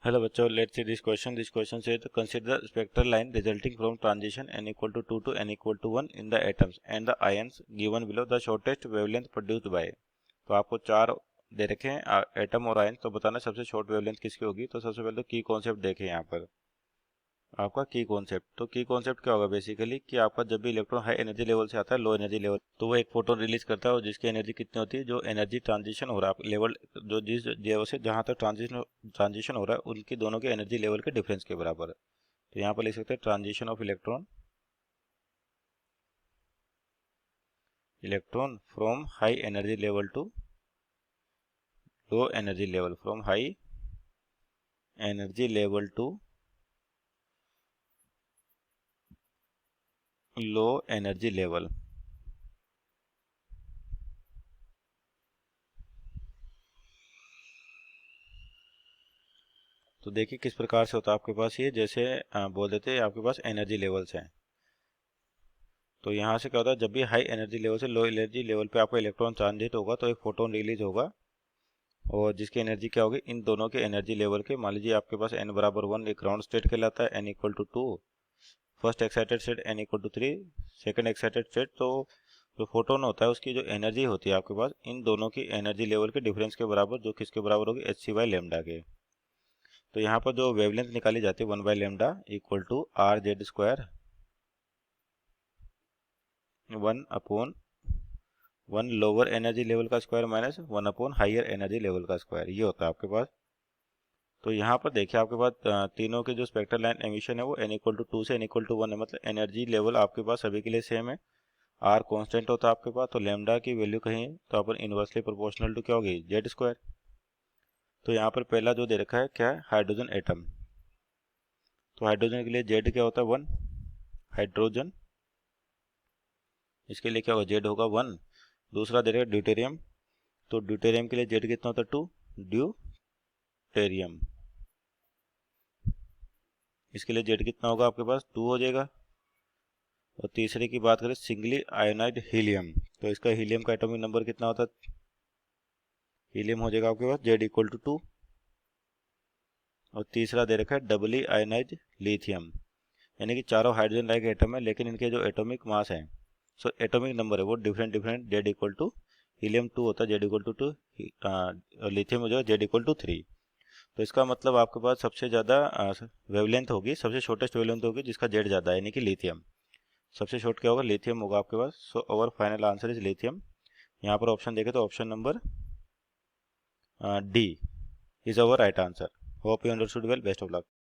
Hello bachcho, let's see this question. This question says consider the spectral line resulting from transition n equal to 2 to n equal to 1 in the atoms and the ions given below the shortest wavelength produced by. तो आपको चार दे रखे हैं atom और ion, तो बताना सबसे short wavelength किसकी होगी। तो सबसे पहले तो की कॉन्सेप्ट देखें यहाँ पर आपका की कॉन्सेप्ट। तो की कॉन्सेप्ट क्या होगा बेसिकली कि आपका जब भी इलेक्ट्रॉन हाई एनर्जी लेवल से आता है लो एनर्जी लेवल, तो वो एक फोटोन रिलीज करता है और जिसकी एनर्जी कितनी होती है, जो एनर्जी ट्रांजिशन हो रहा है लेवल, जो जिस लेवल से जहाँ तक ट्रांजिशन हो रहा है उनकी दोनों के एनर्जी लेवल के डिफरेंस के बराबर है। तो यहाँ पर लिख सकते हैं transition of electron from high energy level to low energy level, from high energy level to low energy level. तो देखिए किस प्रकार से होता है आपके पास ये, जैसे बोल देते हैं आपके पास एनर्जी लेवल्स हैं। तो यहाँ से क्या होता है, जब भी हाई एनर्जी लेवल से लो एनर्जी लेवल पे आपका इलेक्ट्रॉन ट्रांजिट होगा तो एक फोटोन रिलीज होगा, और जिसकी एनर्जी क्या होगी इन दोनों के एनर्जी लेवल के। मान लीजिए आपके पास n बराबर 1 एक ग्राउंड स्टेट कहलाता है, n equal to 2 first excited state, n equal to 3 second excited state. तो जो फोटोन होता है उसकी जो एनर्जी होती है आपके पास इन दोनों की एनर्जी लेवल के डिफरेंस के बराबर, जो किसके बराबर होगी, hc बाई लेमडा के। तो यहाँ पर जो वेवलेंथ निकाली जाती है 1 by lambda equal to R Z square 1 upon 1 lower energy level का square minus 1 upon higher energy level का स्क्वायर, ये होता है आपके पास। तो यहाँ पर देखिए आपके पास तीनों के जो स्पेक्ट्रल लाइन एमिशन है वो n इक्वल टू 2 से n इक्वल टू 1 है, मतलब एनर्जी लेवल आपके पास सभी के लिए सेम है। r कांस्टेंट होता है आपके पास, तो लेमडा की वैल्यू कहीं तो अपन इनवर्सली प्रोपोर्शनल टू क्या होगी, जेड स्क्वायर। तो यहाँ पर पहला जो दे रखा है क्या है, हाइड्रोजन एटम। तो हाइड्रोजन के लिए जेड क्या होता है 1 हाइड्रोजन, इसके लिए क्या होगा जेड होगा 1। दूसरा दे रखा है ड्यूटेरियम, तो ड्यूटेरियम के लिए जेड कितना होता है 2 ड्यूटेरियम, इसके लिए जेड कितना होगा आपके पास 2 हो जाएगा। और तीसरे की बात करें सिंगली आयोनाइड हीलियम, तो इसका हीलियम का एटॉमिक नंबर कितना होता है, हीलियम हो जाएगा आपके पास जेड इक्वल टू 2। और तीसरा दे रखा है डबली आयोनाइज लिथियम, यानी कि चारों हाइड्रोजन लाइक एटम है लेकिन इनके जो एटॉमिक मास है, सो एटॉमिक नंबर है वो different Z equal to helium 2 होता है जेड इक्वल टू 2, लिथियम हो जाएगा जेड इक्वल टू 3। तो इसका मतलब आपके पास सबसे ज़्यादा वेवलेंथ होगी, सबसे शॉर्टेस्ट वेवलेंथ होगी जिसका जेड ज़्यादा है, यानी कि लिथियम। सबसे शॉर्ट क्या होगा, लिथियम होगा आपके पास। So our final answer is lithium. यहाँ पर ऑप्शन देखें तो option number D is our right answer. Hope you understood well, best of luck.